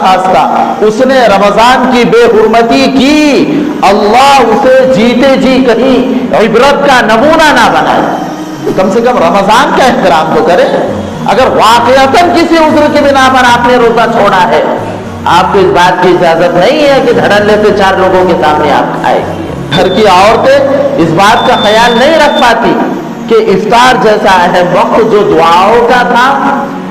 نخواستہ اس نے رمضان کی بے حرمتی کی، اللہ اسے جیتے جی کہیں عبرت کا نمونہ نہ بنائے۔ کم سے کم رمضان کا احترام تو کرے۔ اگر واقعتاً کسی عذر کی بنا پر آپ نے روزہ چھوڑا ہے، آپ کو اس بات کی اجازت نہیں ہے کہ دھڑلے سے 4 لوگوں کے سامنے آپ کھائے گی۔ گھر کی عورتیں اس بات کا خیال نہیں رکھ پاتی کہ افطار جیسا اہم وقت جو دعاؤں کا تھا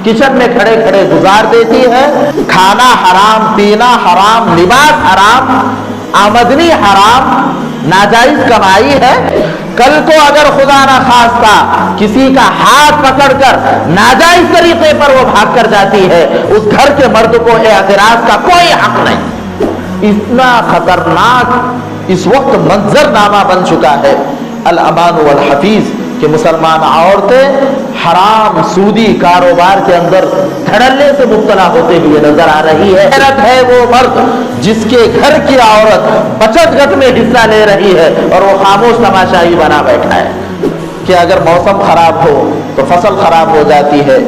کچن میں کھڑے کھڑے گزار دیتی ہے۔ کھانا حرام، پینا حرام، لباس حرام، آمدنی حرام، ناجائز کمائی ہے۔ کل کو اگر خدا نہ خواستہ کسی کا ہاتھ پکڑ کر ناجائز طریقے پر وہ بھاگ کر جاتی ہے، اس گھر کے مرد کو اعتراض کا کوئی حق نہیں۔ اتنا خطرناک اس وقت منظر نامہ بن چکا ہے الامان والحفیظ کہ مسلمان عورتیں حرام سودی کاروبار کے اندر دھڑلے سے مبتلا ہوتے ہوئے نظر آ رہی ہے۔ حیرت ہے وہ مرد جس کے گھر کی عورت بچت گھر میں حصہ لے رہی ہے اور وہ خاموش تماشائی بنا بیٹھا ہے کہ اگر موسم خراب ہو تو فصل خراب ہو جاتی ہے،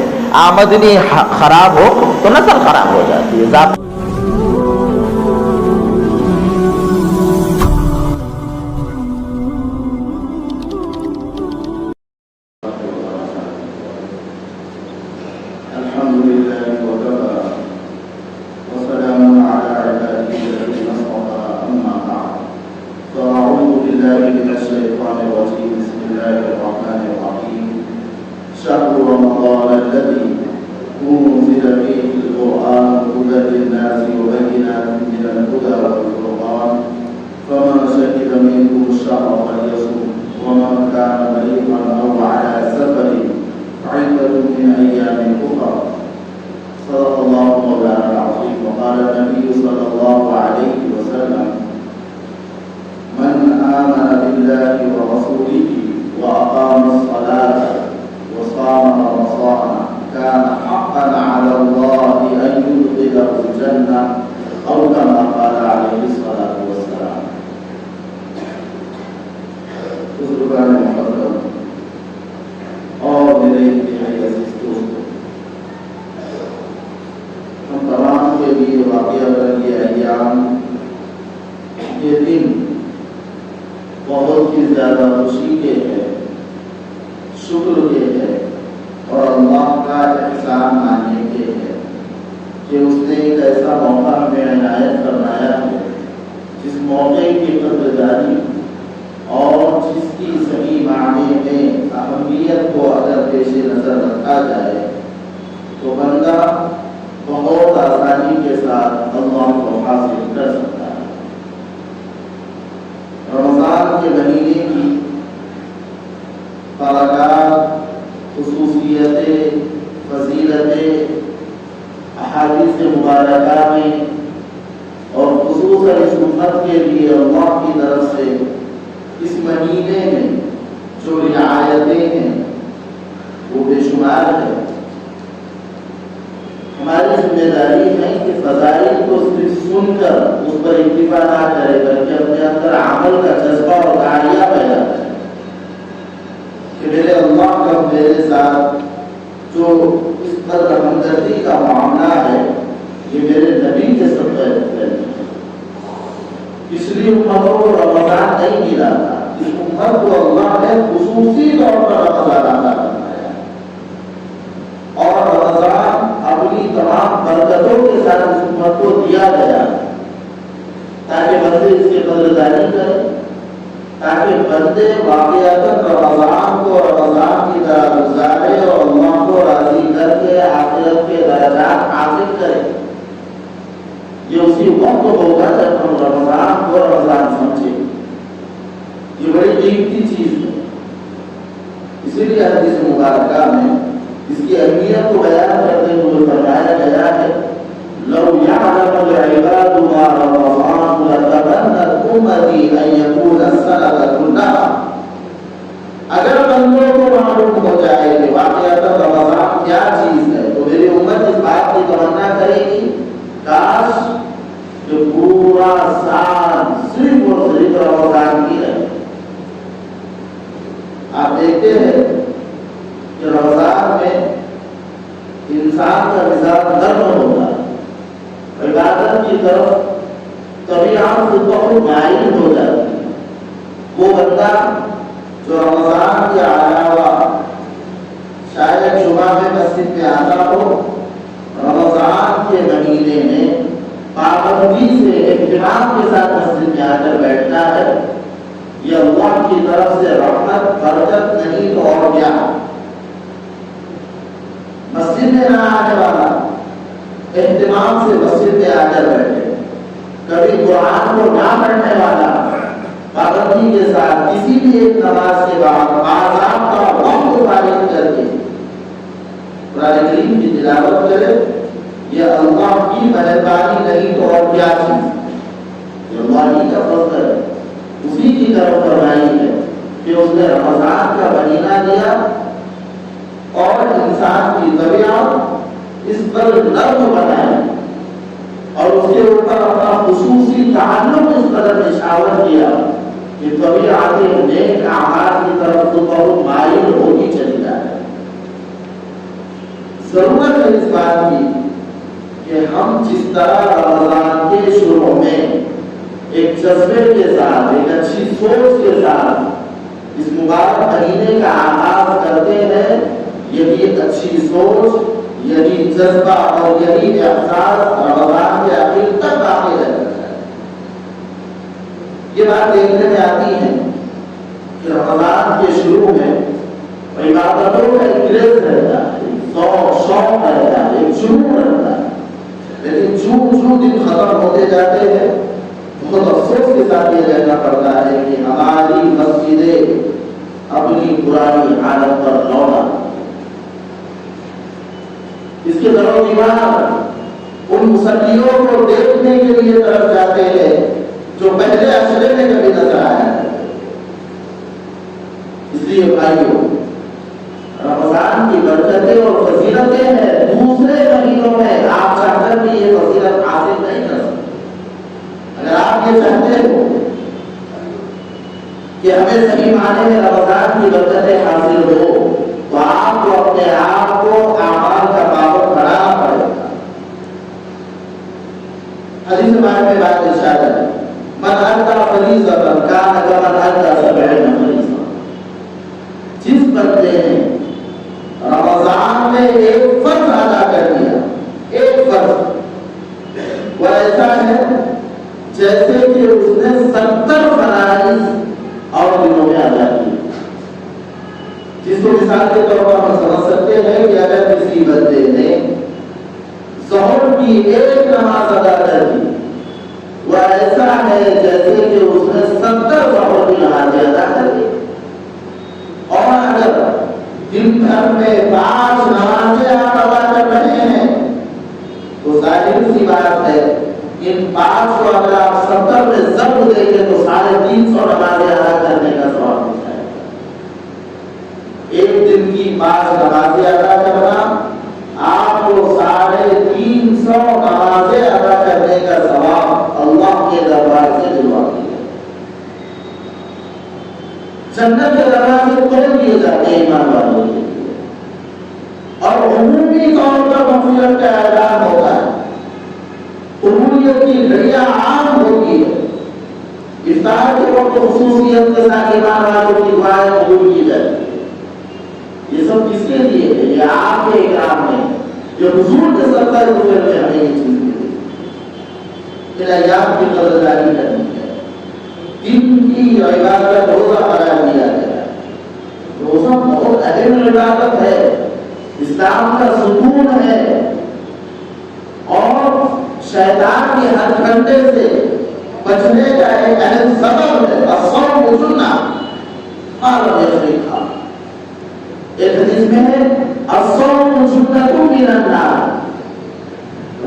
آمدنی خراب ہو تو نسل خراب ہو جاتی ہے۔ عبادت کی طرف طبیعت سے بہت مائل ہو جاتی ہے۔ وہ بندہ جو رمضان کے علاوہ شاید جمعہ میں مسجد میں آتا ہو، رمضان کے مہینے میں پابندی سے اہتمام کے ساتھ مسجد میں آ کر بیٹھتا ہے، یہ اللہ کی طرف سے رحمت برکت نہیں تو اور کیا۔ مسجد میں نہ آنے والا اہتمام سے مسجد میں آ کر بیٹھے، کبھی قرآن کو نہ پڑھنے والا پابندی کے ساتھ کسی بھی ایک نماز کے بعد باضابطہ وقت فارغ کر کے قرآن کریم کی تلاوت کرے، یہ اللہ کی مہربانی نہیں تو اور کیا چیز، یہ اللہ ہی کا فضل ہے، اسی کی طرف فرمائی ہے کہ اس نے رمضان کا مہینہ دیا اور انسان کی طبیعت اس پر نرم بنائی اور اس کے اوپر اپنا خصوصی تعلق اس قدر نشاور کیا کہ طبیعت نیک اعمال کی طرف تو بہت مائل ہوگی چلی جائے۔ ضرورت ہے اس بات کی کہ ہم جس طرح رمضان کے شروع میں ایک جذبے کے ساتھ، ایک اچھی سوچ کے ساتھ اس مبارک مہینے کا آغاز کرتے ہیں، یہی اچھی سوچ، یہی جذبہ اور یہی احساس رمضان کے آخر تک باقی رہتا ہے۔ یہ بات دیکھنے میں آتی ہے کہ رمضان کے شروع میں عبادتوں کا ایک کریز رہتا ہے، شوق رہتا ہے، ایک جنون رہتا ہے، لیکن جو دن ختم ہوتے جاتے ہیں بہت افسوس کے ساتھ یہ کہنا پڑتا ہے کہ ہماری مسجدیں اپنی پرانی حالت پر لوٹا۔ اس کے در و دیوار ان مصلیوں کو دیکھنے کے لیے طرف جاتے ہیں جو پہلے اشرے میں کبھی نظر آیا۔ اس لیے بھائیوں، رمضان کی برکتیں اور فضیلتیں ہیں، دوسرے مہینوں میں آپ چاہ کر بھی یہ فضیلت حاصل نہیں کر سکتے۔ اگر آپ یہ چاہتے ہو کہ ہمیں صحیح معنی میں رمضان کی برکتیں حاصل ہو تو آپ کو اپنے آپ کو اعمال کا پابند بنانا پڑے گا۔ حدیث پاک میں بات ارشاد ہے، من ادى فریضۃ کان کمن ادى 70 فریضۃ۔ جس بندے نے رمضان میں ایک فرض ادا کر دیا، ایک فرض، وہ ایسا ہے جیسے کہ اس نے 70 فرائض اور دنوں میں ادا کیے۔ جس کو مثال کے طور پر ہم سمجھ سکتے ہیں کہ اگر کسی بندے نے ظہر کی ایک نماز ادا کر دی، وہ ایسا ہے جیسے کہ اس نے 70 ظہر کی نمازیں ادا کر دی۔ اور اگر دن بھر میں 5 نمازیں آپ ادا کر رہے ہیں تو ظاہر سی بات ہے ان 5 کو اگر آپ 70 میں ضرب دیں گے تو 350 نمازیں ادا کرنے کا ثواب ہو جائے گا۔ ایک دن کی 5 نمازیں ادا کرنا آپ کو 350 نمازیں ادا کرنے کا ثواب اللہ کے دربار سے دلواتی ہے۔ جنت کے دروازے کھول دیے جاتے ہیں ایمان والوں کے لیے، اور عمومی طور پر مغفرت کا اعلان ہوتا ہے، قبولیت کی گھڑیاں عام ہوتی ہے۔ افطار کے وقت خصوصیت کے ساتھ ایمان والوں کی دعائیں قبول کی جاتی ہے۔ یہ سب کس کے لیے ہے؟ یہ آپ کے اکرام میں، جو حضور کے سرکار ہوئے میں ہمیں یہ چیز ملی، پھر ایام کی قدردانی کرنی ہے۔ دن کی عبادت روزہ قرار دیا گیا ہے۔ روزہ بہت اہم عبادت ہے، اسلام کا ستون ہے، اور شیطان کے ہر گھنٹے سے بچنے کا ایک اہم سبب ہے۔ الصوم جنہ ما لم یشرکھا، ایک حدیث میں ہے الصوم جنۃ من النار،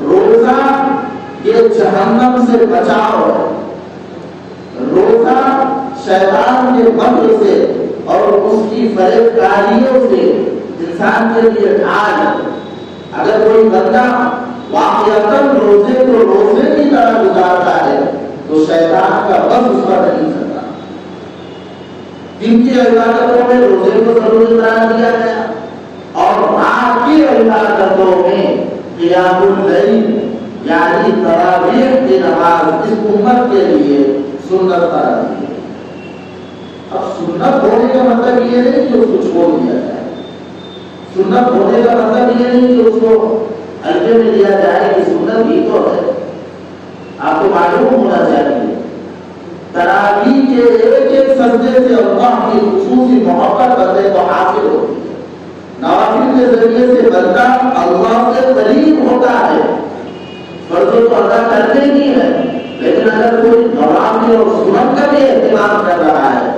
روزہ یہ جہنم سے بچاؤ ہے۔ روزہ شیطان کے مکر سے اور اس کی فریب کاریوں سے انسان کے لیے ڈھال ہے۔ اگر کوئی بندہ واقعتاً روزے کو روزے کی طرح گزارتا ہے تو شیطان کا بس اس پر نہیں چلتا۔ دن کی عبادتوں میں روزے کو ضروری قرار دیا گیا، اور رات کی عبادتوں میں قیام اللیل یعنی تراویح کی نماز اس امت کے لیے سنت قرار دی ہے۔ اب سنت ہونے کا مطلب یہ نہیں کہ اس کو چھوڑ دیا جائے، سنت ہونے کا مطلب یہ نہیں کہ اس کو ہلکے میں لیا جائے کہ سنت ہی تو ہے۔ آپ کو معلوم ہونا چاہیے تراویح کے ایک ایک سجدے سے اللہ کی خصوصی محبت بندے کو حاصل ہوتی ہے۔ نوافل کے ذریعے سے بندہ اللہ سے قریب ہوتا ہے، فرض تو ادا کرتے ہی ہے، لیکن اگر کوئی نوافل اور سنت کا بھی اہتمام کر رہا ہے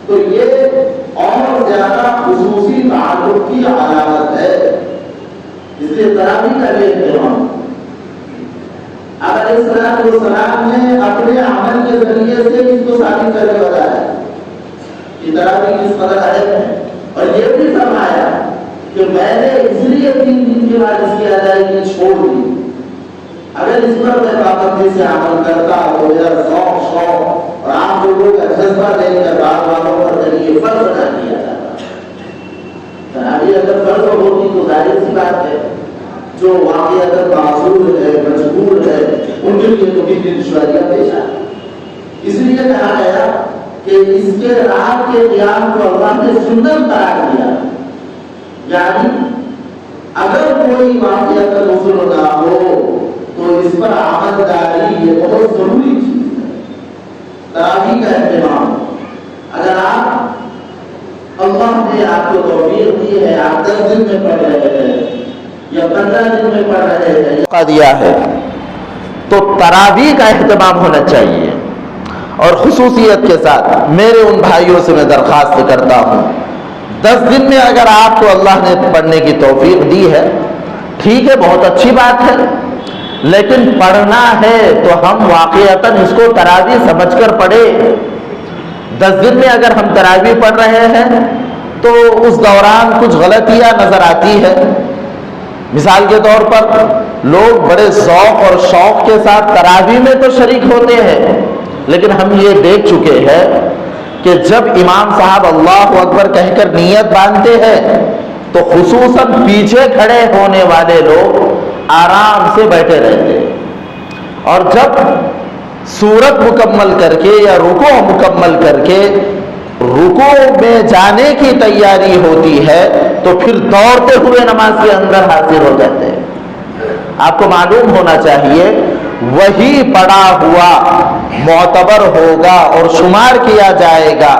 تو یہ اور زیادہ خصوصی تعلق کی علامت ہے، اس لیے تراویح کا بھی اہتمام۔ علیہ السلام نے اپنے عمل کے ذریعے سے اس کو ثابت کر کے بتایا کہ تراویح کس قدر اہم ہے، اور یہ بھی فرمایا کہ میں نے اس لیے 3 دن کے بعد اس کی ادائیگی چھوڑ دی، اگر اس پر میں پابندی سے عمل کرتا تو میرا شوق اور عام لوگوں کا جذبہ دیکھ کر بعض والوں پر ذریعے فرض نہ کیا جاتا۔ تراویح اگر فرض ہوتی تو ظاہر سی بات ہے جو واقعات معذور ہے، مجبور ہے، ان کے لیے تو بھی دشواریاں پیش آئی۔ اس لیے کہا گیا کہ اس کے رات کے قیام کو اللہ نے سنت قرار دیا، یعنی اگر کوئی واقعات نزول نہ ہو تو اس پر عمل داری یہ بہت ضروری چیز ہے۔ تراویح کا اہتمام، اگر آپ اللہ نے آپ کو توفیق دی ہے، آپ 10 دن میں پڑھ رہے ہیں یا 15 دن میں پڑھ رہے ہیں، موقع دیا ہے تو تراویح کا اہتمام ہونا چاہیے۔ اور خصوصیت کے ساتھ میرے ان بھائیوں سے میں درخواست کرتا ہوں 10 دن میں اگر آپ کو اللہ نے پڑھنے کی توفیق دی ہے ٹھیک ہے، بہت اچھی بات ہے، لیکن پڑھنا ہے تو ہم واقعتاً اس کو تراویح سمجھ کر پڑھے۔ 10 دن میں اگر ہم تراویح پڑھ رہے ہیں تو اس دوران کچھ غلطیاں نظر آتی ہے۔ مثال کے طور پر لوگ بڑے ذوق اور شوق کے ساتھ تراویح میں تو شریک ہوتے ہیں، لیکن ہم یہ دیکھ چکے ہیں کہ جب امام صاحب اللہ اکبر کہہ کر نیت باندھتے ہیں تو خصوصاً پیچھے کھڑے ہونے والے لوگ آرام سے بیٹھے رہتے ہیں، اور جب سورت مکمل کر کے یا رکوع مکمل کر کے رکوع میں جانے کی تیاری ہوتی ہے تو پھر دوڑتے ہوئے نماز کے اندر حاضر ہو جاتے ہیں۔ آپ کو معلوم ہونا چاہیے وہی پڑھا ہوا معتبر ہوگا اور شمار کیا جائے گا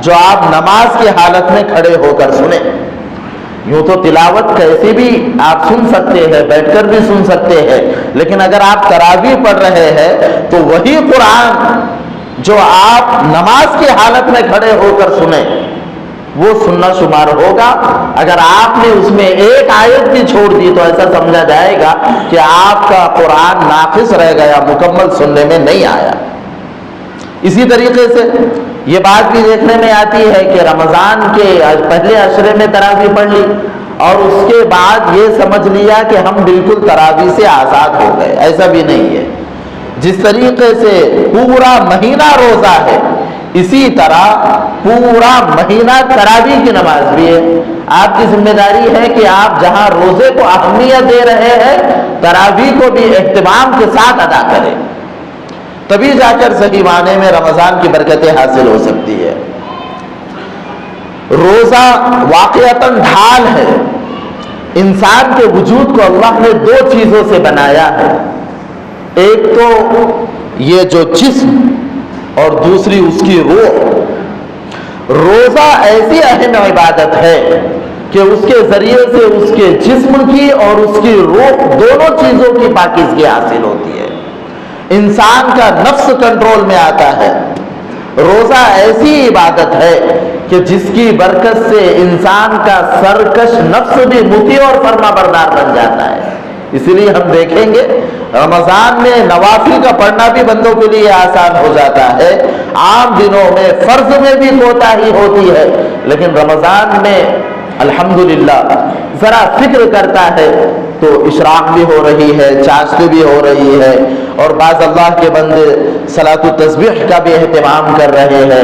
جو آپ نماز کی حالت میں کھڑے ہو کر سنیں۔ یوں تو تلاوت کیسی بھی آپ سن سکتے ہیں، بیٹھ کر بھی سن سکتے ہیں، لیکن اگر آپ تراویح پڑھ رہے ہیں تو وہی قرآن جو آپ نماز کی حالت میں کھڑے ہو کر سنیں وہ سننا شمار ہوگا۔ اگر آپ نے اس میں ایک آیت بھی چھوڑ دی تو ایسا سمجھا جائے گا کہ آپ کا قرآن ناقص رہ گیا، مکمل سننے میں نہیں آیا۔ اسی طریقے سے یہ بات بھی دیکھنے میں آتی ہے کہ رمضان کے پہلے عشرے میں تراویح پڑھ لی اور اس کے بعد یہ سمجھ لیا کہ ہم بالکل تراویح سے آزاد ہو گئے، ایسا بھی نہیں ہے۔ جس طریقے سے پورا مہینہ روزہ ہے اسی طرح پورا مہینہ تراویح کی نماز بھی ہے۔ آپ کی ذمہ داری ہے کہ آپ جہاں روزے کو اہمیت دے رہے ہیں تراویح کو بھی اہتمام کے ساتھ ادا کریں، تبھی جا کر صحیح معنی میں رمضان کی برکتیں حاصل ہو سکتی ہے۔ روزہ واقعتاً ڈھال ہے، انسان کے وجود کو اللہ نے 2 چیزوں سے بنایا ہے، ایک تو یہ جو جسم اور دوسری اس کی روح۔ روزہ ایسی اہم عبادت ہے کہ اس کے ذریعے سے اس کے جسم کی اور اس کی روح دونوں چیزوں کی پاکیزگی حاصل ہوتی ہے، انسان کا نفس کنٹرول میں آتا ہے۔ روزہ ایسی عبادت ہے کہ جس کی برکت سے انسان کا سرکش نفس بھی مطیع اور فرما بردار بن جاتا ہے۔ اسی لیے ہم دیکھیں گے رمضان میں نوافل کا پڑھنا بھی بندوں کے لیے آسان ہو جاتا ہے۔ عام دنوں میں فرض میں بھی کوتاہی ہوتی ہے، لیکن رمضان میں الحمدللہ ذرا فکر کرتا ہے تو اشراق بھی ہو رہی ہے، چاشت بھی ہو رہی ہے، اور بعض اللہ کے بندے صلاۃ التسبیح کا بھی اہتمام کر رہے ہیں،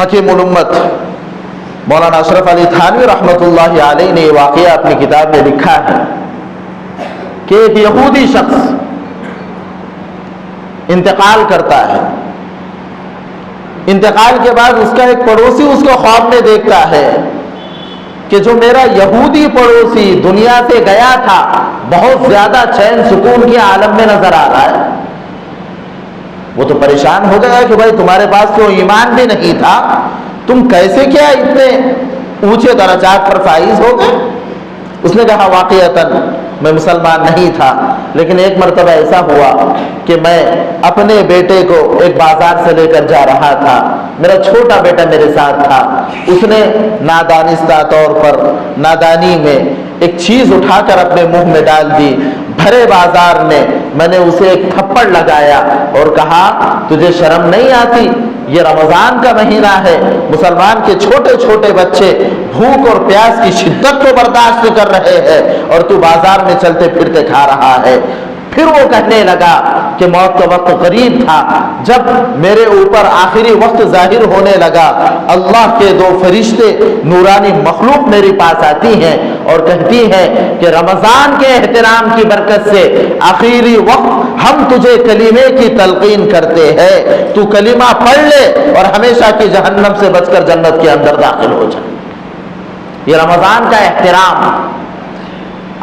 حکیم الامت مولانا اشرف علی تھانوی رحمۃ اللہ علیہ نے یہ واقعہ اپنی کتاب میں لکھا ہے کہ ایک یہودی شخص انتقال کرتا ہے. انتقال کے بعد اس کا ایک پڑوسی اس کو خواب میں دیکھتا ہے کہ جو میرا یہودی پڑوسی دنیا سے گیا تھا بہت زیادہ چین سکون کے عالم میں نظر آ رہا ہے. وہ تو پریشان ہو گیا کہ بھائی تمہارے پاس تو ایمان بھی نہیں تھا, تم کیسے کیا اتنے اونچے درجات پر فائز ہو گئے. اس نے کہا واقعتاً میں مسلمان نہیں تھا, لیکن ایک مرتبہ ایسا ہوا کہ میں اپنے بیٹے کو ایک بازار سے لے کر جا رہا تھا, میرا چھوٹا بیٹا میرے ساتھ تھا, اس نے نادانستہ طور پر نادانی میں ایک چیز اٹھا کر اپنے منہ میں ڈال دی. بھرے بازار میں نے اسے ایک تھپڑ لگایا اور کہا تجھے شرم نہیں آتی, یہ رمضان کا مہینہ ہے, مسلمان کے چھوٹے چھوٹے بچے بھوک اور پیاس کی شدت کو برداشت کر رہے ہیں اور تو بازار میں چلتے پھرتے کھا رہا ہے. پھر وہ کہنے لگا کہ موت کا وقت قریب تھا, جب میرے اوپر آخری وقت ظاہر ہونے لگا, اللہ کے دو فرشتے نورانی مخلوق میرے پاس آتی ہیں اور کہتی ہیں کہ رمضان کے احترام کی برکت سے آخری وقت ہم تجھے کلمے کی تلقین کرتے ہیں, تو کلمہ پڑھ لے اور ہمیشہ کی جہنم سے بچ کر جنت کے اندر داخل ہو جائے. یہ رمضان کا احترام.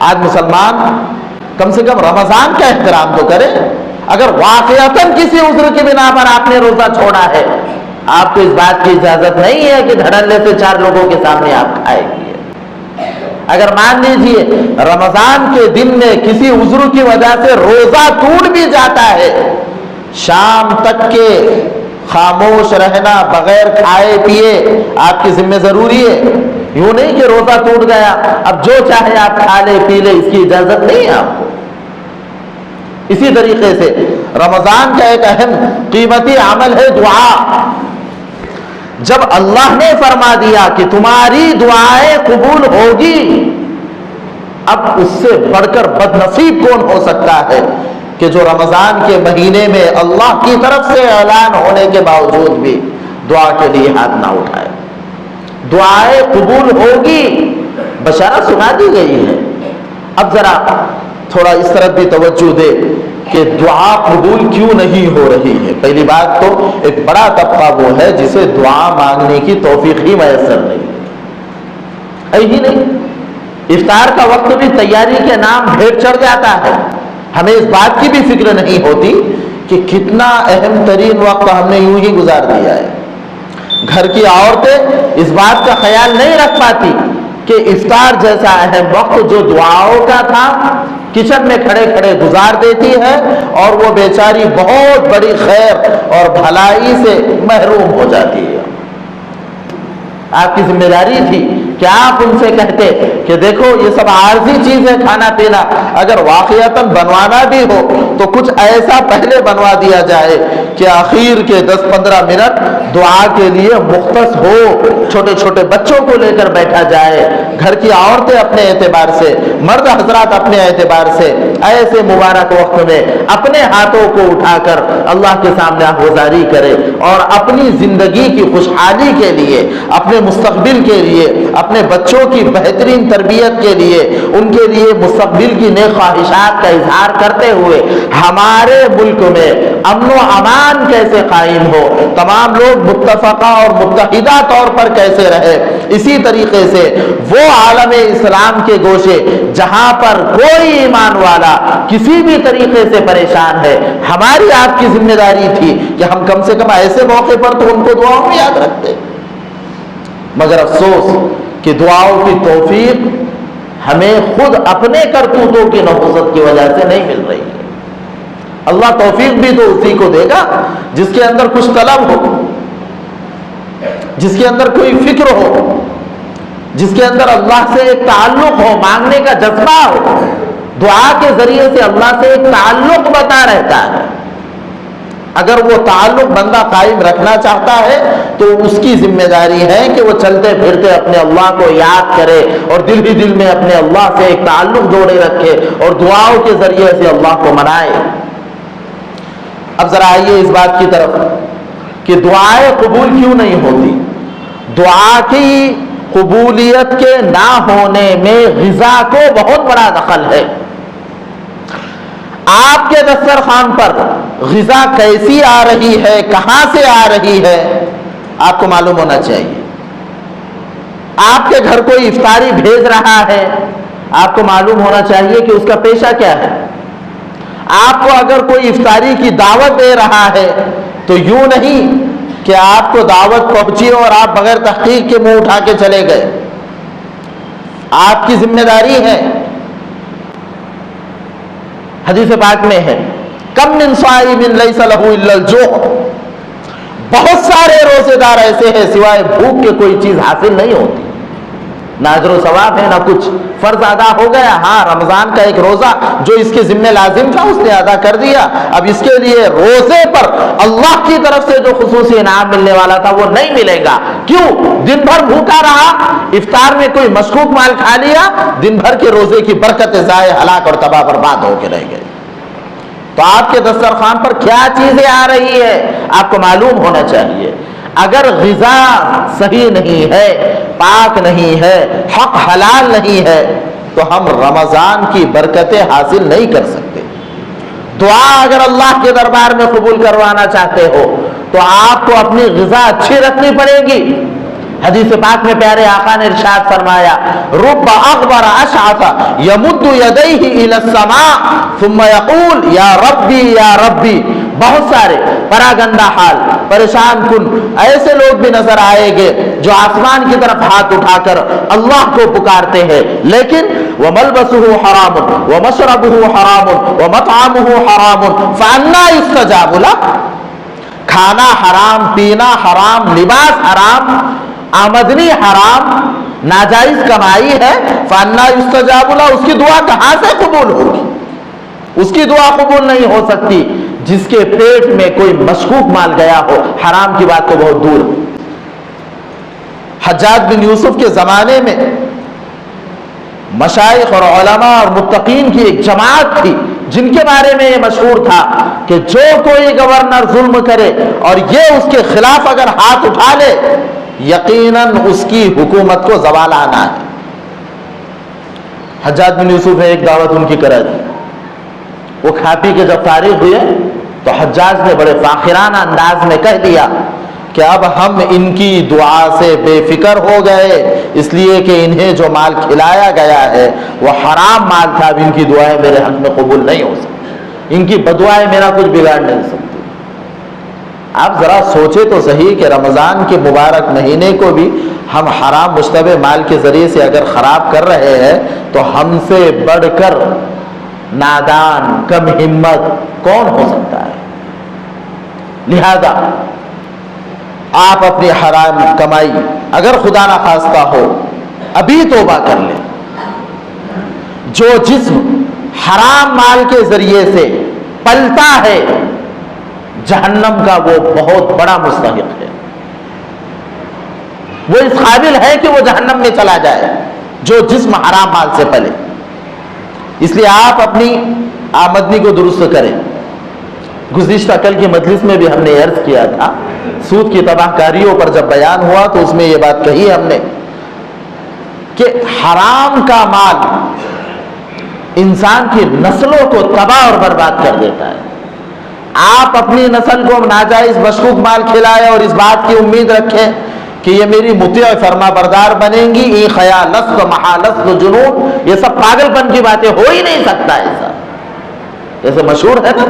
آج مسلمان کم سے کم رمضان کا احترام تو کرے. اگر واقعتاً کسی عذر کی بنا پر آپ نے روزہ چھوڑا ہے, آپ کو اس بات کی اجازت نہیں ہے کہ دھڑلے سے 4 لوگوں کے سامنے آپ کھائیں گے. اگر مان لیجئے رمضان کے دن میں کسی عذر کی وجہ سے روزہ ٹوٹ بھی جاتا ہے, شام تک کے خاموش رہنا بغیر کھائے پیے آپ کی ذمہ ضروری ہے. یوں نہیں کہ روزہ ٹوٹ گیا اب جو چاہے آپ کھا لے پی لے, اس کی اجازت نہیں ہے آپ کو. اسی طریقے سے رمضان کا ایک اہم قیمتی عمل ہے دعا. جب اللہ نے فرما دیا کہ تمہاری دعائیں قبول ہوگی, اب اس سے بڑھ کر بد نصیب کون ہو سکتا ہے کہ جو رمضان کے مہینے میں اللہ کی طرف سے اعلان ہونے کے باوجود بھی دعا کے لیے ہاتھ نہ اٹھائے. دعائیں قبول ہوگی بشارت سنا دی گئی ہے. اب ذرا تھوڑا اس طرف بھی توجہ دے کہ دعا قبول کیوں نہیں ہو رہی ہے. پہلی بات تو ایک بڑا طبقہ وہ ہے جسے دعا مانگنے کی توفیق ہی میسر نہیں ہے ہی نہیں. افطار کا وقت بھی تیاری کے نام بھیڑ چڑھ جاتا ہے. ہمیں اس بات کی بھی فکر نہیں ہوتی کہ کتنا اہم ترین وقت ہم نے یوں ہی گزار دیا ہے. گھر کی عورتیں اس بات کا خیال نہیں رکھ پاتی کہ افطار جیسا اہم وقت جو دعاؤں کا تھا کچن میں کھڑے کھڑے گزار دیتی ہے, اور وہ بیچاری بہت بڑی خیر اور بھلائی سے محروم ہو جاتی ہے. آپ کی ذمہ داری تھی کہ آپ ان سے کہتے کہ دیکھو یہ سب عارضی چیز ہے کھانا پینا, اگر واقعتاً بنوانا بھی ہو تو کچھ ایسا پہلے بنوا دیا جائے کہ آخر کے 10-15 منٹ دعا کے لیے مختص ہو. چھوٹے چھوٹے بچوں کو لے کر بیٹھا جائے, گھر کی عورتیں اپنے اعتبار سے, مرد حضرات اپنے اعتبار سے ایسے مبارک وقت میں اپنے ہاتھوں کو اٹھا کر اللہ کے سامنے آہوازاری کرے اور اپنی زندگی کی خوشحالی کے لیے, اپنے مستقبل کے لیے, اپنے بچوں کی بہترین تربیت کے لیے, ان کے لیے مستقبل کی نیک خواہشات کا اظہار کرتے ہوئے ہمارے ملک میں امن و امان کیسے قائم ہو, تمام لوگ متفقہ اور متحدہ طور پر کیسے رہے. اسی طریقے سے وہ عالم اسلام کے گوشے جہاں پر کوئی ایمان والا کسی بھی طریقے سے پریشان ہے, ہماری آپ کی ذمہ داری تھی کہ ہم کم سے کم ایسے موقع پر تو ان کو دعاؤں میں یاد رکھتے. مگر افسوس کہ دعاؤں کی توفیق ہمیں خود اپنے کرتوتوں کی نحوست کی وجہ سے نہیں مل رہی ہے. اللہ توفیق بھی تو اسی کو دے گا جس کے اندر کچھ طلب ہو, جس کے اندر کوئی فکر ہو, جس کے اندر اللہ سے ایک تعلق ہو, مانگنے کا جذبہ ہو. دعا کے ذریعے سے اللہ سے ایک تعلق بتا رہتا ہے. اگر وہ تعلق بندہ قائم رکھنا چاہتا ہے تو اس کی ذمہ داری ہے کہ وہ چلتے پھرتے اپنے اللہ کو یاد کرے اور دل ہی دل میں اپنے اللہ سے ایک تعلق جوڑے رکھے اور دعاؤں کے ذریعے سے اللہ کو منائے. اب ذرا آئیے اس بات کی طرف کہ دعائیں قبول کیوں نہیں ہوتی؟ دعا کی قبولیت کے نہ ہونے میں غذا کو بہت بڑا دخل ہے۔ آپ کے دسترخوان پر غذا کیسی آ رہی ہے، کہاں سے آ رہی ہے، آپ کو معلوم ہونا چاہیے۔ آپ کے گھر کوئی افطاری بھیج رہا ہے، آپ کو معلوم ہونا چاہیے کہ اس کا پیشہ کیا ہے۔ آپ کو اگر کوئی افطاری کی دعوت دے رہا ہے تو یوں نہیں کہ آپ کو دعوت پہنچی اور آپ بغیر تحقیق کے منہ اٹھا کے چلے گئے۔ آپ کی ذمہ داری ہے۔ حدیث پاک میں ہے کم من صائم لیس لہ الا الجوع، بہت سارے روزے دار ایسے ہیں سوائے بھوک کے کوئی چیز حاصل نہیں ہوتی، نہ اجر و ثواب ہے نہ کچھ۔ فرض ادا ہو گیا، ہاں رمضان کا ایک روزہ جو اس کے ذمہ لازم تھا اس نے ادا کر دیا، اب اس کے لیے روزے پر اللہ کی طرف سے جو خصوصی انعام ملنے والا تھا وہ نہیں ملے گا۔ کیوں؟ دن بھر بھوکا رہا، افطار میں کوئی مشکوک مال کھا لیا، دن بھر کے روزے کی برکتیں ضائع، ہلاک اور تباہ برباد ہو کے رہ گئے۔ تو آپ کے دسترخوان پر کیا چیزیں آ رہی ہے آپ کو معلوم ہونا چاہیے۔ اگر غذا صحیح نہیں ہے، پاک نہیں ہے، حق حلال نہیں ہے تو ہم رمضان کی برکتیں حاصل نہیں کر سکتے۔ دعا اگر اللہ کے دربار میں قبول کروانا چاہتے ہو تو آپ کو اپنی غذا اچھی رکھنی پڑے گی۔ حدیث پاک میں پیارے آقا نے ارشاد فرمایا رب اغبر اشعث یمد یدیہ الی السماء ثم یقول یا ربی یا ربی، بہت سارے پراگندہ حال، پریشان کن ایسے لوگ بھی نظر آئیں گے جو آسمان کی طرف ہاتھ اٹھا کر اللہ کو پکارتے ہیں، لیکن وَمَلْبَسُهُ حَرَامٌ وَمَشْرَبُهُ حَرَامٌ وَمَطْعَمُهُ حَرَامٌ فَأَنَّىٰ يُسْتَجَابُ لَهُ، کھانا حرام، پینا حرام، لباس حرام، آمدنی حرام، ناجائز کمائی ہے، فَأَنَّىٰ يُسْتَجَابُ لَهُ، اس کی دعا کہاں سے قبول ہوگی؟ اس کی دعا قبول نہیں ہو سکتی جس کے پیٹ میں کوئی مشکوک مال گیا ہو، حرام کی بات تو بہت دور۔ حجاج بن یوسف کے زمانے میں مشائخ اور علماء اور متقین کی ایک جماعت تھی جن کے بارے میں یہ مشہور تھا کہ جو کوئی گورنر ظلم کرے اور یہ اس کے خلاف اگر ہاتھ اٹھا لے یقیناً اس کی حکومت کو زوال آنا ہے۔ حجاج بن یوسف نے ایک دعوت ان کی کرا دی، وہ کھا پی کے جب فارغ ہوئے تو حجاج نے بڑے فاخرانہ انداز میں کہہ دیا کہ اب ہم ان کی دعا سے بے فکر ہو گئے، اس لیے کہ انہیں جو مال کھلایا گیا ہے وہ حرام مال تھا، اب ان کی دعائیں میرے حق میں قبول نہیں ہو سکتی، ان کی بدعائیں میرا کچھ بگاڑ نہیں سکتی۔ آپ ذرا سوچے تو صحیح کہ رمضان کے مبارک مہینے کو بھی ہم حرام مشتبہ مال کے ذریعے سے اگر خراب کر رہے ہیں تو ہم سے بڑھ کر نادان، کم ہمت کون ہو سکتا ہے؟ لہذا آپ اپنی حرام کمائی اگر خدا نہ خواستہ ہو ابھی توبہ کر لیں۔ جو جسم حرام مال کے ذریعے سے پلتا ہے جہنم کا وہ بہت بڑا مستحق ہے، وہ اس قابل ہے کہ وہ جہنم میں چلا جائے جو جسم حرام مال سے پلے۔ اس لیے آپ اپنی آمدنی کو درست کریں۔ گزشتہ کل کی مجلس میں بھی ہم نے عرض کیا تھا، سود کی تباہ کاریوں پر جب بیان ہوا تو اس میں یہ بات کہی ہم نے کہ حرام کا مال انسان کی نسلوں کو تباہ اور برباد کر دیتا ہے۔ آپ اپنی نسل کو ناجائز مشکوک مال کھلائے اور اس بات کی امید رکھیں کہ یہ میری مطیع فرما بردار بنیں گی، ای خیالست محالست جنون، یہ سب پاگل پن کی باتیں، ہو ہی نہیں سکتا ایسا۔ جیسے مشہور ہے نا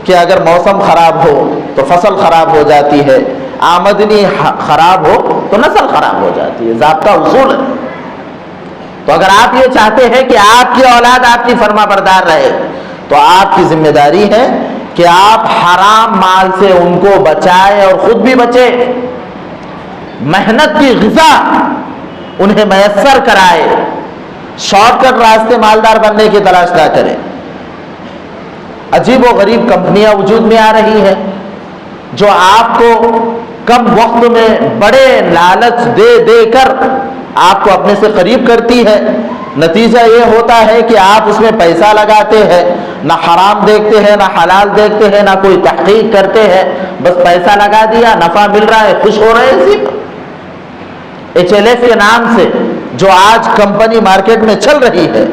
کہ اگر موسم خراب ہو تو فصل خراب ہو جاتی ہے، آمدنی خراب ہو تو نسل خراب ہو جاتی ہے، ضابطہ اصول ہے۔ تو اگر آپ یہ چاہتے ہیں کہ آپ کی اولاد آپ کی فرما بردار رہے تو آپ کی ذمہ داری ہے کہ آپ حرام مال سے ان کو بچائیں اور خود بھی بچیں، محنت کی غذا انہیں میسر کرائے، شارٹ کٹ راستے مالدار بننے کی تلاش نہ کریں۔ عجیب و غریب کمپنیاں وجود میں آ رہی ہیں جو آپ کو کم وقت میں بڑے لالچ دے دے کر آپ کو اپنے سے قریب کرتی ہے. نتیجہ یہ ہوتا ہے کہ آپ اس میں پیسہ لگاتے ہیں, نہ حرام دیکھتے ہیں نہ حلال دیکھتے ہیں, نہ کوئی تحقیق کرتے ہیں, بس پیسہ لگا دیا, نفع مل رہا ہے, خوش ہو رہے ہیں. اسی پر HLF کے نام سے جو آج کمپنی مارکیٹ میں چل رہی ہے,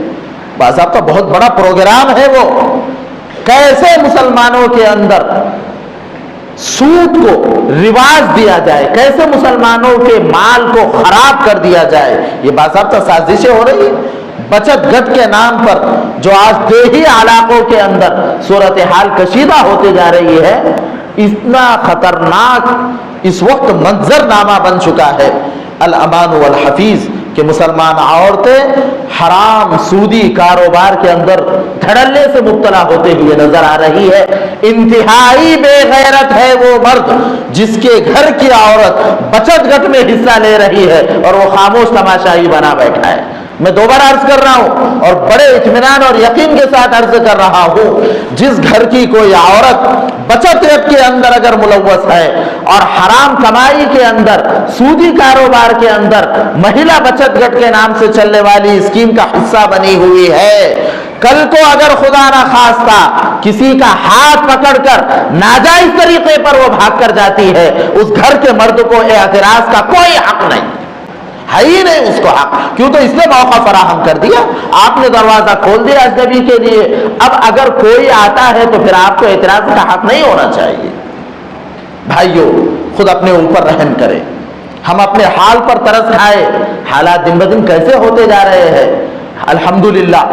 باضابطہ بہت بڑا پروگرام ہے. وہ کیسے مسلمانوں کے اندر سود کو رواج دیا جائے, کیسے مسلمانوں کے مال کو خراب کر دیا جائے, یہ باضابطہ سازشیں ہو رہی ہیں. بچت گھٹ کے نام پر جو آج دیہی علاقوں کے اندر صورتحال کشیدہ ہوتے جا رہی ہے, اتنا خطرناک اس وقت منظرنامہ بن چکا ہے الامان والحفیظ کہ مسلمان عورتیں حرام سودی کاروبار کے اندر دھڑلے سے مبتلا ہوتے ہوئے نظر آ رہی ہے. انتہائی بے غیرت ہے وہ مرد جس کے گھر کی عورت بچت گھٹ میں حصہ لے رہی ہے اور وہ خاموش تماشائی بنا بیٹھا ہے. میں دوبارہ عرض کر رہا ہوں اور بڑے اطمینان اور یقین کے ساتھ عرض کر رہا ہوں, جس گھر کی کوئی عورت بچت گھٹ کے اندر اگر ملوث ہے اور حرام کمائی کے اندر, سودی کاروبار کے اندر مہیلا بچت گھٹ کے نام سے چلنے والی اسکیم کا حصہ بنی ہوئی ہے, کل کو اگر خدا نہ خواستہ کسی کا ہاتھ پکڑ کر ناجائز طریقے پر وہ بھاگ کر جاتی ہے, اس گھر کے مرد کو اعتراض کا کوئی حق نہیں ہے ہی نہیں اس کو حق. کیوں؟ تو اس نے موقع فراہم کر دیا, آپ نے دروازہ کھول دیا اجنبی کے لیے. اب اگر کوئی آتا ہے تو پھر آپ کو اعتراض کا حق نہیں ہونا چاہیے. بھائیو, خود اپنے اوپر رحم کرے, ہم اپنے حال پر ترس کھائے. حالات دن بدن کیسے ہوتے جا رہے ہیں. الحمدللہ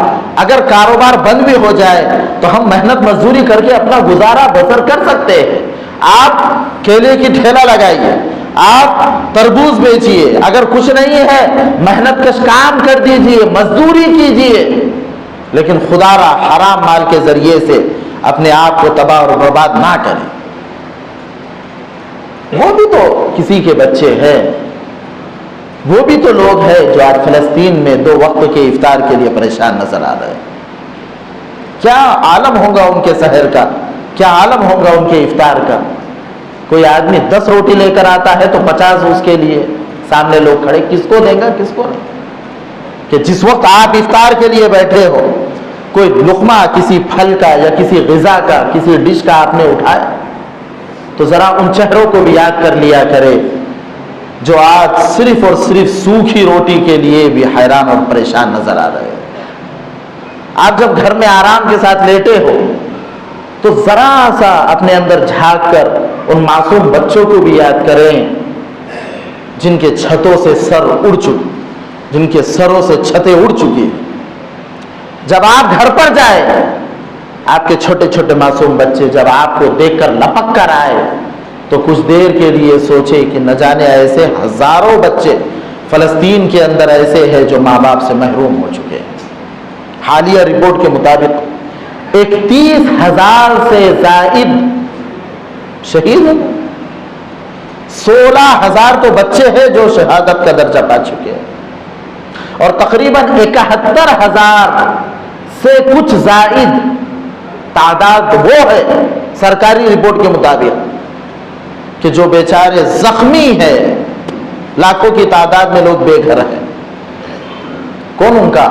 اگر کاروبار بند بھی ہو جائے تو ہم محنت مزدوری کر کے اپنا گزارا بسر کر سکتے ہیں. آپ کیلے کی ٹھیلا لگائیے, آپ تربوز بیچیے, اگر کچھ نہیں ہے محنت کش کام کر دیجیے, مزدوری کیجیے, لیکن خدا را حرام مال کے ذریعے سے اپنے آپ کو تباہ اور برباد نہ کریں. وہ بھی تو کسی کے بچے ہیں, وہ بھی تو لوگ ہیں جو آج فلسطین میں 2 وقت کے افطار کے لیے پریشان نظر آ رہے ہیں. کیا عالم ہوگا ان کے سحر کا, کیا عالم ہوگا ان کے افطار کا. کوئی آدمی 10 روٹی لے کر آتا ہے تو 50 اس کے لیے, سامنے لوگ کھڑے, کس کو دیں گا کس کو نہیں. کہ جس وقت آپ افطار کے لیے بیٹھے ہو, کوئی لقمہ کسی پھل کا یا کسی غذا کا, کسی ڈش کا آپ نے اٹھایا, تو ذرا ان چہروں کو بھی یاد کر لیا کرے جو آج صرف اور صرف سوکھی روٹی کے لیے بھی حیران اور پریشان نظر آ رہے ہیں. آپ جب گھر میں آرام کے ساتھ لیٹے ہو تو ذرا سا اپنے اندر جھانک کر ان معصوم بچوں کو بھی یاد کریں جن کے چھتوں سے سر اڑ چکی, جن کے سروں سے چھتیں اڑ چکی. جب آپ گھر پر جائیں, آپ کے چھوٹے چھوٹے معصوم بچے جب آپ کو دیکھ کر لپک کر آئے تو کچھ دیر کے لیے سوچے کہ نہ جانے ایسے ہزاروں بچے فلسطین کے اندر ایسے ہیں جو ماں باپ سے محروم ہو چکے ہیں. حالیہ رپورٹ کے مطابق 31,000 سے زائد شہید ہیں, 16,000 تو بچے ہیں جو شہادت کا درجہ پا چکے ہیں, اور تقریباً 71,000 سے کچھ زائد تعداد وہ ہے سرکاری رپورٹ کے مطابق کہ جو بیچارے زخمی ہیں. لاکھوں کی تعداد میں لوگ بے گھر ہیں. کون ان کا,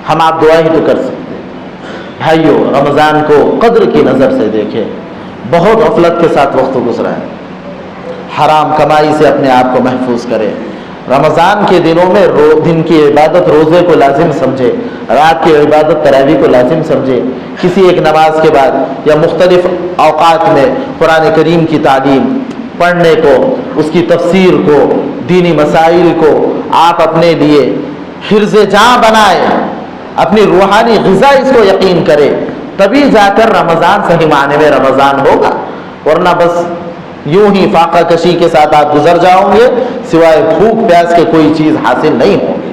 ہم آپ دعا ہی تو کر سکتے. بھائیو, رمضان کو قدر کی نظر سے دیکھیں. بہت غفلت کے ساتھ وقت گزرا ہے. حرام کمائی سے اپنے آپ کو محفوظ کرے. رمضان کے دنوں میں دن کی عبادت روزے کو لازم سمجھے, رات کی عبادت تراویح کو لازم سمجھے. کسی ایک نماز کے بعد یا مختلف اوقات میں قرآن کریم کی تعلیم پڑھنے کو, اس کی تفسیر کو, دینی مسائل کو آپ اپنے لیے حرز جاں بنائے, اپنی روحانی غذا اس کو یقین کرے, تبھی جا کر رمضان صحیح معنی میں رمضان ہوگا. ورنہ بس یوں ہی فاقہ کشی کے ساتھ آپ گزر جاؤ گے, سوائے بھوک پیاس کے کوئی چیز حاصل نہیں ہوگی.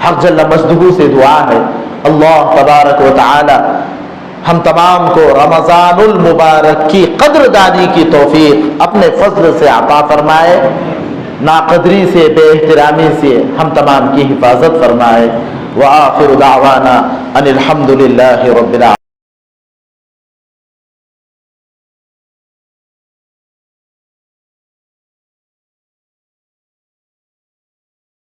حق جل مجدہ سے دعا ہے, اللہ تبارک و تعالی ہم تمام کو رمضان المبارک کی قدر دانی کی توفیق اپنے فضل سے عطا فرمائے, ناقدری سے, بے احترامی سے ہم تمام کی حفاظت فرمائے. وآخر دعوانا ان الحمد للہ رب العالمین.